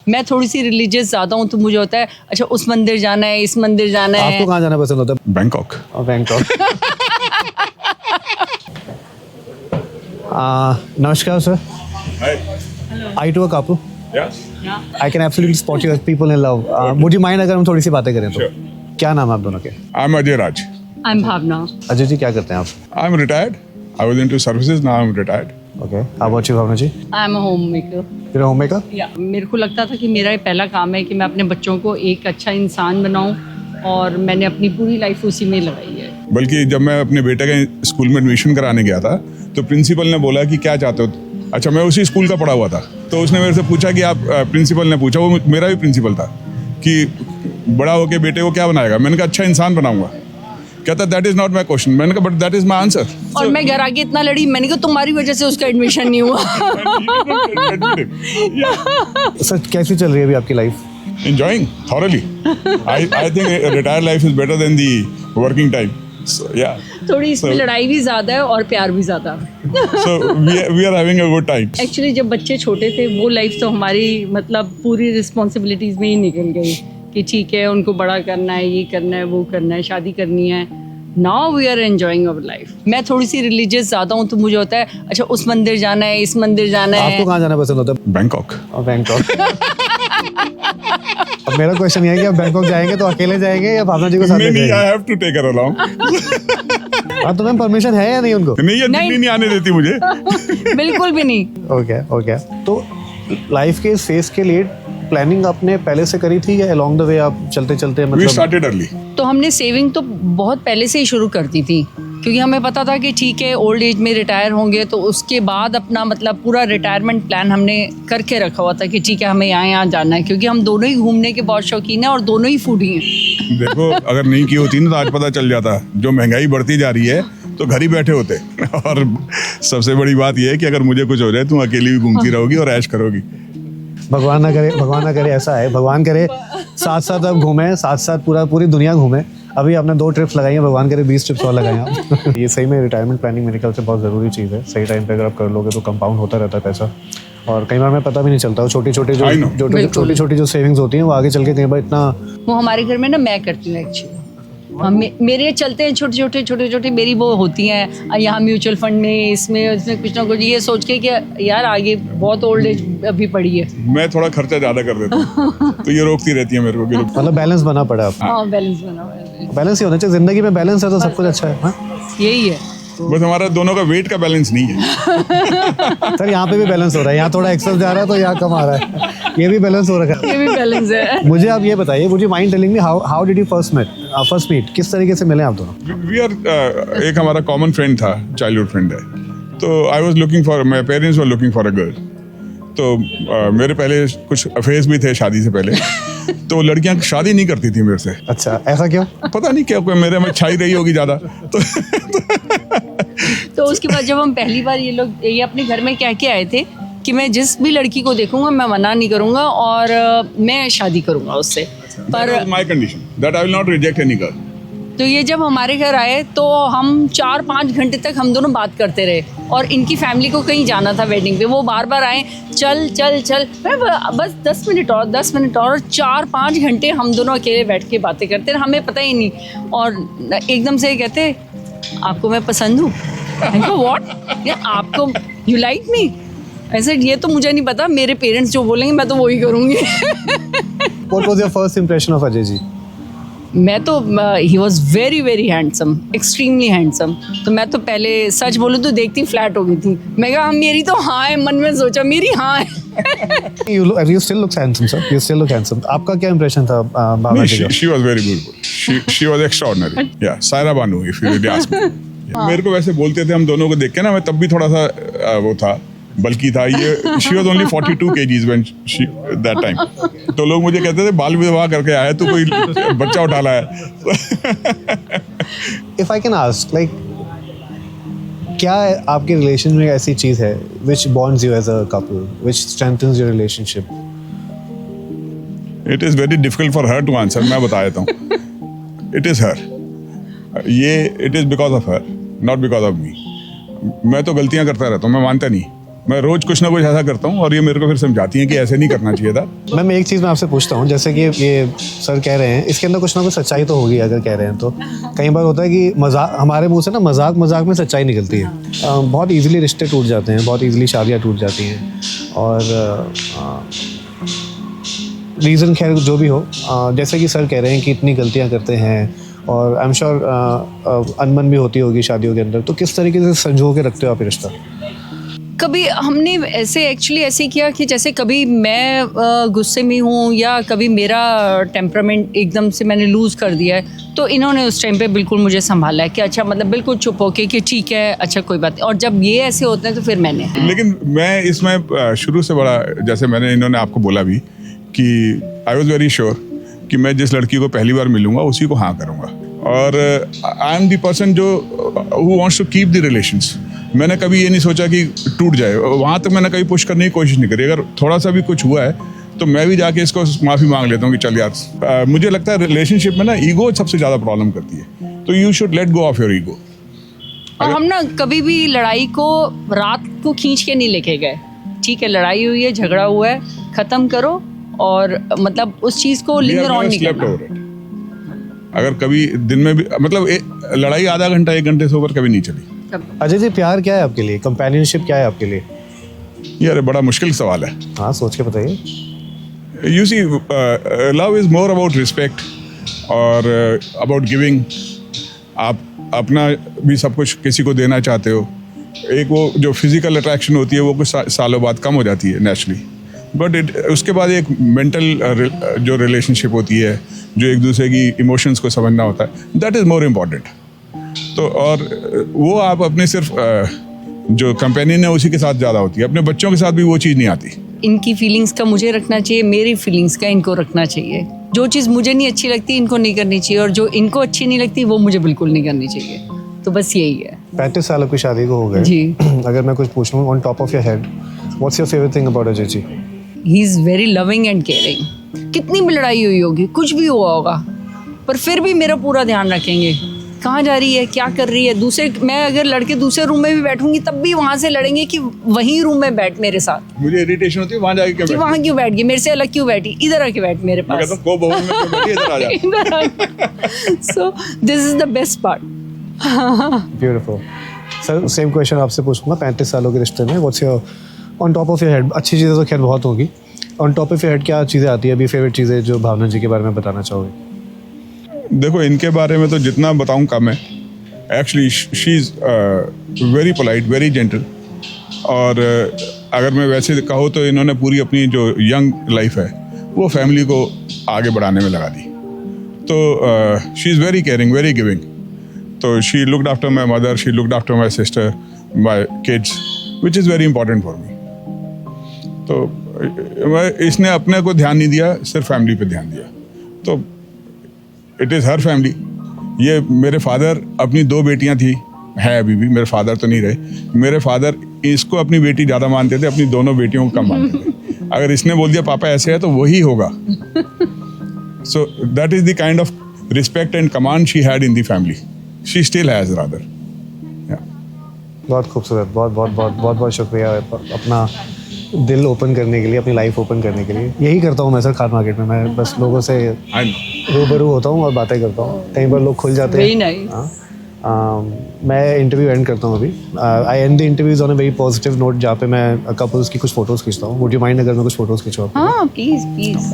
मैं थोड़ी सी रिलीजियस ज़्यादा हूँ, तो मुझे होता है अच्छा उस मंदिर जाना है, इस मंदिर जाना है। आपको कहाँ जाना पसंद होता है? बैंकॉक। बैंकॉक। नमस्कार sir. I to a couple. I can absolutely spot you people in love. Would you mind अगर हम थोड़ी सी बातें करें तो? क्या नाम है आप दोनों के? I am Ajay Raj. I am Bhavna. Ajay ji क्या करते हैं आप? I am retired. I was into services, now I am retired. Okay, how about you Bhavna ji? I am a home maker. फिर होममेकर? मेरे को लगता था कि मेरा ये पहला काम है कि मैं अपने बच्चों को एक अच्छा इंसान बनाऊं, और मैंने अपनी पूरी लाइफ उसी में लगाई है। बल्कि जब मैं अपने बेटे के स्कूल में एडमिशन कराने गया था तो प्रिंसिपल ने बोला कि क्या चाहते हो। अच्छा, मैं उसी स्कूल का पढ़ा हुआ था, तो उसने मेरे से पूछा कि आप, प्रिंसिपल ने पूछा, वो मेरा भी प्रिंसिपल था, कि बड़ा होके बेटे को क्या बनाएगा। मैंने कहा अच्छा इंसान बनाऊंगा। कहता that is not my question. मैंने कहा but that is my answer. और मैं घर आके इतना लड़ी, मैंने कहा तुम्हारी वजह से उसका एडमिशन नहीं हुआ। सर कैसी चल रही है अभी आपकी life? Enjoying thoroughly. I think a retired life is better than the working time. So yeah. थोड़ी इसमें लड़ाई भी ज्यादा है और प्यार भी ज्यादा। So we are having a good time. Actually जब बच्चे छोटे थे वो लाइफ तो हमारी मतलब पूरी रिस्पॉन्सिबिलिटीज में ही निकल गई कि ठीक है उनको बड़ा करना है, ये करना है, वो करना है, शादी करनी है। Now we are enjoying our life. मैं थोड़ी सी रिलीजियस ज्यादा हूँ, तो मुझे होता है अच्छा उस मंदिर जाना है, इस मंदिर जाना है। आपको कहाँ जाना पसंद होता है? बैंकॉक। बैंकॉक। अब मेरा क्वेश्चन ये है कि आप बैंकॉक जाएंगे तो अकेले जाएंगे या भावना जी को साथ ले नहीं, जाएंगे? I have to take her along. हाँ, तो मैम परमिशन है या नहीं उनको? नहीं, ये दिल्ली नहीं आने देती मुझे। बिल्कुल भी नहीं। Okay okay. तो लाइफ के इस फेज के लिए प्लानिंग आपने पहले से करी थी या अलोंग द वे आप चलते चलते We मतलब? started early. तो हमने सेविंग तो बहुत पहले से ही शुरू कर दी थी, क्योंकि हमें पता था कि ठीक है ओल्ड एज में रिटायर होंगे, तो उसके बाद अपना मतलब पूरा रिटायरमेंट प्लान हमने करके रखा हुआ था कि ठीक है हमें यहाँ जाना है, क्योंकि हम दोनों ही घूमने के बहुत शौकीन हैं और दोनों ही फूडी हैं। देखो, अगर नहीं की होती ना तो आज पता चल जाता। जो महंगाई बढ़ती जा रही है तो घर ही बैठे होते। और सबसे बड़ी बात यह है कि अगर मुझे कुछ हो जाए तुम अकेली भी घूमती रहोगी और ऐश करोगी। भगवान ना करे ऐसा है। भगवान करे साथ साथ आप घूमें, साथ साथ पूरी दुनिया घूमें। अभी आपने 2 ट्रिप्स लगाई हैं, भगवान करे 20 ट्रिप्स और लगाएं आप। ये सही में रिटायरमेंट प्लानिंग मेरे ख्याल से बहुत ज़रूरी चीज़ है। सही टाइम पे अगर आप कर लोगे तो कंपाउंड होता रहता है पैसा, और कई बार हमें पता भी नहीं चलता। छोटी छोटी जो सेविंग्स होती हैं वो आगे चल के कई बार इतना। वो हमारे घर में ना मैं करती हूँ एक्चुअली। मेरे चलते हैं छोटे छोटे मेरी वो होती हैं यहाँ म्यूचुअल फंड में, इसमें कुछ ना कुछ, ये सोच के कि यार आगे बहुत ओल्ड एज अभी पड़ी है। मैं थोड़ा खर्चा ज्यादा कर देता हूँ तो ये रोकती रहती है मेरे को। मतलब बैलेंस बना पड़ा आपको? हाँ, बैलेंस ही होना चाहिए जिंदगी में। बैलेंस है तो सब कुछ अच्छा है। हाँ? यही है। बस हमारा दोनों का वेट का बैलेंस नहीं है। सर यहाँ पे भी बैलेंस हो रहा है, यहाँ थोड़ा एक्सेस जा रहा है तो यहाँ कम आ रहा है। ये भी बैलेंस हो रखा है। ये भी बैलेंस है। मुझे आप ये बताइए, मुझे mind telling me how did you first meet? किस तरीके से मिले आप दोनों? वी आर एक हमारा कॉमन फ्रेंड था, चाइल्डहुड फ्रेंड है। तो I was looking for, my parents were looking for a girl. तो मेरे पहले कुछ अफेयर्स भी थे शादी से पहले। तो लड़कियां शादी नहीं करती थी मेरे से। अच्छा, ऐसा क्यों? पता नहीं क्या, कोई मेरे में छाई रही होगी ज्यादा। तो उसके बाद जब हम पहली बार ये अपने घर में कह के आए थे कि मैं जिस भी लड़की को देखूंगा मैं मना नहीं करूंगा और मैं शादी करूंगा उससे। पर my condition that I will not reject any girl. तो ये जब हमारे घर आए तो हम 4-5 घंटे तक हम दोनों बात करते रहे, और इनकी फैमिली को कहीं जाना था वेडिंग पे। वो बार बार आए, चल चल चल, बस 10 मिनट और 10 मिनट और 4-5 घंटे हम दोनों अकेले बैठ के बातें करते रहे, हमें पता ही नहीं। और एकदम से कहते आपको मैं पसंद हूँ। व्हाट? आपको यू लाइक मी? ऐसे ये तो मुझे नहीं पता, मेरे पेरेंट्स जो बोलेंगे मैं तो वही करूँगी। What was your first impression of Ajay ji? मैं तो he was very very handsome, extremely handsome. तो मैं तो पहले सच बोलूँ तो देखती फ्लैट हो गई थी। मैं कहा मेरी तो हाँ है, मन में सोचा मेरी हाँ है। You still look handsome, sir. You still look handsome. आपका क्या impression था भावना जी का? She was very beautiful. She was extraordinary. Yeah, Saira Banu, if you really ask me. मेरे को वैसे बोलते थे हम दोनों को देख के ना, मैं तब भी थोड़ा सा वो था, बल्कि था। ये she was only 42 kgs when she that time. तो लोग मुझे कहते थे बाल विवाह करके आया तू, कोई बच्चा उठा लाया। If I can ask, like, क्या आपके रिलेशन में ऐसी चीज है which bonds you as a couple, which strengthens your relationship? It is very difficult for her to answer. मैं बता देता हूँ। It is her. It is because of her, not because of me. मैं तो गलतियाँ करता रहता हूँ, मैं मानता नहीं। मैं रोज कुछ ना कुछ ऐसा करता हूँ और ये मेरे को फिर समझाती हैं कि ऐसे नहीं करना चाहिए था। मैं एक चीज़ मैं आपसे पूछता हूँ, जैसे कि ये सर कह रहे हैं, इसके अंदर कुछ ना कुछ सच्चाई तो होगी अगर कह रहे हैं तो। कई बार होता है कि मजाक, हमारे मुंह से ना मजाक मजाक में सच्चाई निकलती है। बहुत इजीली रिश्ते टूट जाते हैं, बहुत इजीली शादियाँ टूट जाती हैं, और रीज़न खैर जो भी हो, जैसे कि सर कह रहे हैं कि इतनी गलतियाँ करते हैं, और आई एम श्योर अनबन भी होती होगी शादियों के अंदर, तो किस तरीके से संजो के रखते हो आप ये रिश्ता? कभी हमने एक्चुअली ऐसे किया कि जैसे कभी मैं गुस्से में हूँ या कभी मेरा टेम्परामेंट एकदम से मैंने लूज़ कर दिया है, तो इन्होंने उस टाइम पे बिल्कुल मुझे संभाला है कि अच्छा, मतलब बिल्कुल चुप होके कि ठीक है, अच्छा कोई बात नहीं। और जब ये ऐसे होते हैं तो फिर मैंने, लेकिन मैं इसमें शुरू से बड़ा, जैसे मैंने इन्होंने आपको बोला भी कि आई वॉज वेरी श्योर कि मैं जिस लड़की को पहली बार मिलूंगा उसी को हाँ करूँगा, और आई एम द पर्सन जो who wants to keep the relations. मैंने कभी ये नहीं सोचा कि टूट जाए, वहाँ तक मैंने कभी पुश करने की कोशिश नहीं करी। अगर थोड़ा सा भी कुछ हुआ है तो मैं भी जाके इसको माफ़ी मांग लेता हूँ कि चल यार, मुझे लगता है रिलेशनशिप में ना ईगो सबसे ज़्यादा प्रॉब्लम करती है, तो you should let go of your ego. और हम ना कभी भी लड़ाई को रात को खींच के नहीं लेके गए। ठीक है, लड़ाई हुई है, झगड़ा हुआ है, ख़त्म करो, और मतलब उस चीज़ को लिंगर ऑन नहीं करना। अगर कभी दिन में भी मतलब लड़ाई आधा घंटा 1 घंटे से ऊपर कभी नहीं चली। अजय जी, प्यार क्या है आपके लिए, कंपेनियनशिप क्या है आपके लिए? यार बड़ा मुश्किल सवाल है। हाँ, सोच के बताइए। You see, love is more about respect और about giving। आप अपना भी सब कुछ किसी को देना चाहते हो। एक वो जो फिजिकल अट्रैक्शन होती है वो कुछ सालों बाद कम हो जाती है नेचुरली, बट उसके बाद एक मेंटल जो रिलेशनशिप होती है, जो एक दूसरे की इमोशंस को समझना होता है, दैट इज़ मोर इम्पॉर्टेंट। तो और वो आप अपने सिर्फ जो कंपेनियन है उसी के साथ ज़्यादा होती है, अपने बच्चों के साथ भी वो चीज़ नहीं आती। इनकी फीलिंग्स का मुझे रखना चाहिए, मेरी फीलिंग्स का इनको रखना चाहिए। जो चीज़ मुझे नहीं अच्छी लगती इनको नहीं करनी चाहिए, और जो इनको अच्छी नहीं लगती वो मुझे बिल्कुल नहीं करनी चाहिए। तो बस यही है। 35 साल की शादी को हो गए जी। अगर मैं कुछ पूछूं on top of your head, what's your favourite thing about Ajay ji? He is very loving and caring. कितनी भी लड़ाई हुई होगी, कुछ भी हुआ होगा, पर फिर भी मेरा पूरा ध्यान रखेंगे, कहाँ जा रही है, क्या कर रही है। मैं अगर लड़के दूसरे रूम में भी बैठूंगी तब भी वहाँ से लड़ेंगे कि वहीं रूम में बैठ मेरे साथ। मुझे इरिटेशन होती है वहाँ जाके कि वहाँ क्यों बैठ गई, मेरे से अलग क्यों बैठी, इधर आके बैठ मेरे पास। इधर आ जा। So this is the best part. Beautiful. Sir, same question आपसे पूछूंगा। 35 सालों के रिश्ते में what's your on top of your head, अच्छी चीज़ें तो खैर बहुत होगी, on top of your head क्या चीज़ें आती है अभी, फेवरेट चीज़ें जो भावना जी के बारे में बताना चाहोगे? देखो, इनके बारे में तो जितना बताऊं कम है। Actually she is very polite, very gentle, और अगर मैं वैसे कहूँ तो इन्होंने पूरी अपनी जो यंग लाइफ है वो फैमिली को आगे बढ़ाने में लगा दी। तो she is very caring, very giving. तो she looked after my mother, she looked after my sister, my kids, which is very important for me. तो इसने अपने को ध्यान नहीं दिया, सिर्फ फैमिली पे ध्यान दिया। तो इट इज़ हर फैमिली। ये मेरे फादर, अपनी 2 बेटियां थी, हैं अभी भी, मेरे फादर तो नहीं रहे। मेरे फादर इसको अपनी बेटी ज़्यादा मानते थे, अपनी दोनों बेटियों को कम मानते थे। अगर इसने बोल दिया पापा ऐसे है तो वही होगा। So that is the kind of respect and command she had in the family, she still has rather. बहुत खूबसूरत, बहुत बहुत बहुत बहुत बहुत शुक्रिया अपना दिल ओपन करने के लिए, अपनी लाइफ ओपन करने के लिए। यही करता हूँ मैं सर खान मार्केट में, मैं बस लोगों से रूबरू होता हूँ और बातें करता हूँ। कई बार लोग खुल जाते हैं। मैं इंटरव्यू एंड करता हूँ अभी। I end the interviews on a very positive note, जहाँ पे मैं कपल्स की कुछ फोटोज़ खींचता हूँ। वुड यू माइंड अगर मैं कुछ फोटोज़ खींचूँ? हाँ, प्लीज़ प्लीज़।